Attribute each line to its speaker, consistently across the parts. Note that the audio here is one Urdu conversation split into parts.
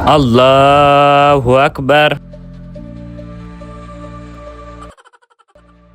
Speaker 1: اللہ اکبر۔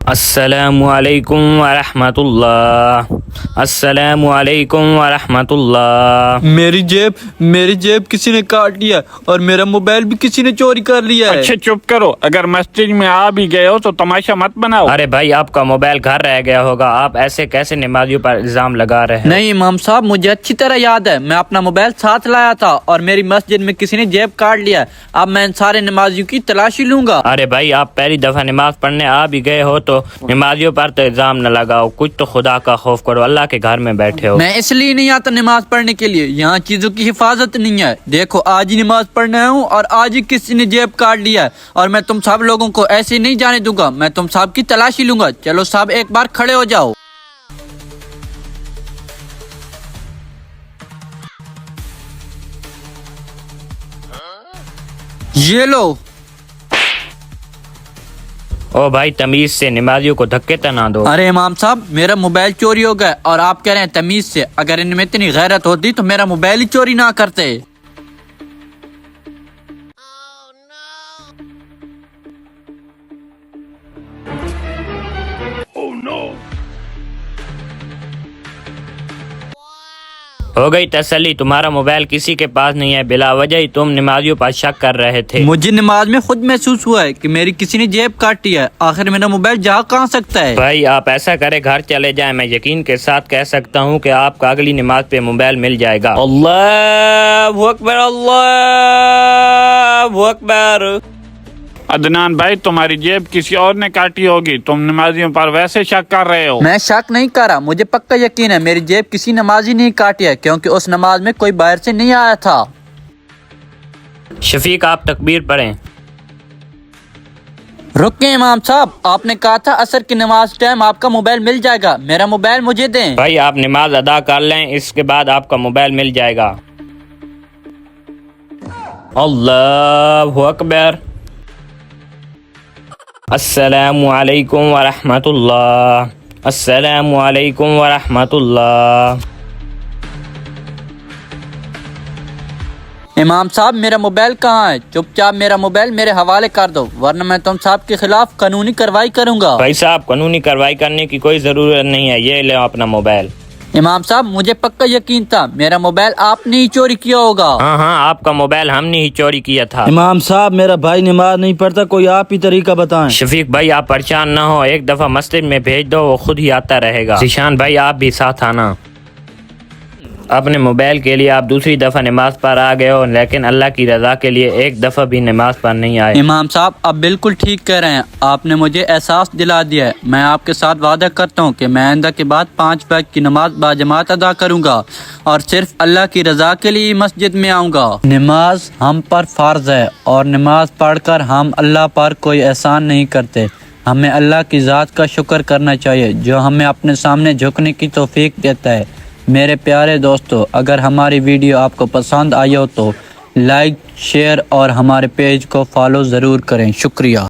Speaker 1: السلام علیکم ورحمۃ اللہ، السلام علیکم ورحمۃ اللہ۔
Speaker 2: میری جیب کسی نے کاٹ لیا اور میرا موبائل بھی کسی نے چوری کر لیا ہے۔
Speaker 3: اچھا چپ کرو، اگر مسجد میں آ بھی گئے ہو تو تماشا مت بناؤ۔
Speaker 1: ارے بھائی آپ کا موبائل گھر رہ گیا ہوگا، آپ ایسے کیسے نمازیوں پر الزام لگا رہے ہیں؟
Speaker 2: نہیں امام صاحب، مجھے اچھی طرح یاد ہے، میں اپنا موبائل ساتھ لایا تھا اور میری مسجد میں کسی نے جیب کاٹ لیا۔ اب میں ان سارے نمازیوں کی تلاشی لوں گا۔
Speaker 1: ارے بھائی آپ پہلی دفعہ نماز پڑھنے آ بھی گئے ہو تو نمازیوں پر تو الزام نہ لگاؤ، کچھ تو خدا کا خوف کرو، اللہ کے گھر میں بیٹھے ہو۔
Speaker 2: میں اس لیے نہیں آتا نماز پڑھنے کے لیے، یہاں چیزوں کی حفاظت نہیں ہے۔ دیکھو آج ہی نماز پڑھنے آیا ہوں اور آج ہی کسی نے جیب کاٹ لیا ہے، اور میں تم سب لوگوں کو ایسے نہیں جانے دوں گا، میں تم سب کی تلاشی لوں گا۔ چلو سب ایک بار کھڑے ہو جاؤ۔ یہ لو۔
Speaker 1: او بھائی تمیز سے، نمازیوں کو دھکے تو نہ دو۔
Speaker 2: ارے امام صاحب، میرا موبائل چوری ہو گیا اور آپ کہہ رہے ہیں تمیز سے؟ اگر ان میں اتنی غیرت ہوتی تو میرا موبائل ہی چوری نہ کرتے۔
Speaker 1: ہو گئی تسلی، تمہارا موبائل کسی کے پاس نہیں ہے، بلا وجہ ہی تم نمازیوں پر شک کر رہے تھے۔
Speaker 2: مجھے نماز میں خود محسوس ہوا ہے کہ میری کسی نے جیب کاٹی ہے، آخر میرا موبائل جا کہاں سکتا ہے؟
Speaker 1: بھائی آپ ایسا کرے گھر چلے جائیں، میں یقین کے ساتھ کہہ سکتا ہوں کہ آپ کا اگلی نماز پہ موبائل مل جائے گا۔ اللہ اکبر، اللہ اکبر۔
Speaker 3: عدنان بھائی، تمہاری جیب کسی اور نے کاٹی ہوگی، تم نمازیوں پر ویسے شک کر رہے ہو۔
Speaker 2: میں شک نہیں کر رہا، مجھے پکا یقین ہے میری جیب کسی نمازی نہیں کاٹی ہے، کیونکہ اس نماز میں کوئی باہر سے نہیں آیا تھا۔
Speaker 1: شفیق آپ تکبیر پڑھیں۔
Speaker 2: رکیں امام صاحب، آپ نے کہا تھا عصر کی نماز ٹائم آپ کا موبائل مل جائے گا، میرا موبائل مجھے دیں۔
Speaker 1: بھائی آپ نماز ادا کر لیں، اس کے بعد آپ کا موبائل مل جائے گا۔ اللہ اکبر۔ السلام علیکم ورحمۃ اللہ، السلام علیکم ورحمۃ اللہ۔
Speaker 2: امام صاحب میرا موبائل کہاں ہے؟ چپ چاپ میرا موبائل میرے حوالے کر دو، ورنہ میں تم صاحب کے خلاف قانونی کارروائی کروں گا۔
Speaker 1: بھائی صاحب قانونی کارروائی کرنے کی کوئی ضرورت نہیں ہے، یہ لو اپنا موبائل۔
Speaker 2: امام صاحب مجھے پکا یقین تھا میرا موبائل آپ نے ہی چوری کیا ہوگا۔
Speaker 1: ہاں آپ کا موبائل ہم نے ہی چوری کیا تھا۔
Speaker 4: امام صاحب میرا بھائی نماز نہیں پڑھتا، کوئی آپ ہی طریقہ بتائیں۔
Speaker 1: شفیق بھائی آپ پریشان نہ ہو، ایک دفعہ مسجد میں بھیج دو، وہ خود ہی آتا رہے گا۔ ذیشان بھائی آپ بھی ساتھ آنا۔ اپنے موبائل کے لیے آپ دوسری دفعہ نماز پر آ گئے ہو، لیکن اللہ کی رضا کے لیے ایک دفعہ بھی نماز پر نہیں آئے۔
Speaker 2: امام صاحب آپ بالکل ٹھیک کہہ رہے ہیں، آپ نے مجھے احساس دلا دیا ہے۔ میں آپ کے ساتھ وعدہ کرتا ہوں کہ میں آئندہ کے بعد 5 وقت کی نماز باجماعت ادا کروں گا اور صرف اللہ کی رضا کے لیے مسجد میں آؤں گا۔ نماز ہم پر فرض ہے اور نماز پڑھ کر ہم اللہ پر کوئی احسان نہیں کرتے، ہمیں اللہ کی ذات کا شکر کرنا چاہیے جو ہمیں اپنے سامنے جھکنے کی توفیق دیتا ہے۔ میرے پیارے دوستو، اگر ہماری ویڈیو آپ کو پسند آئی ہو تو لائک، شیئر اور ہمارے پیج کو فالو ضرور کریں۔ شکریہ۔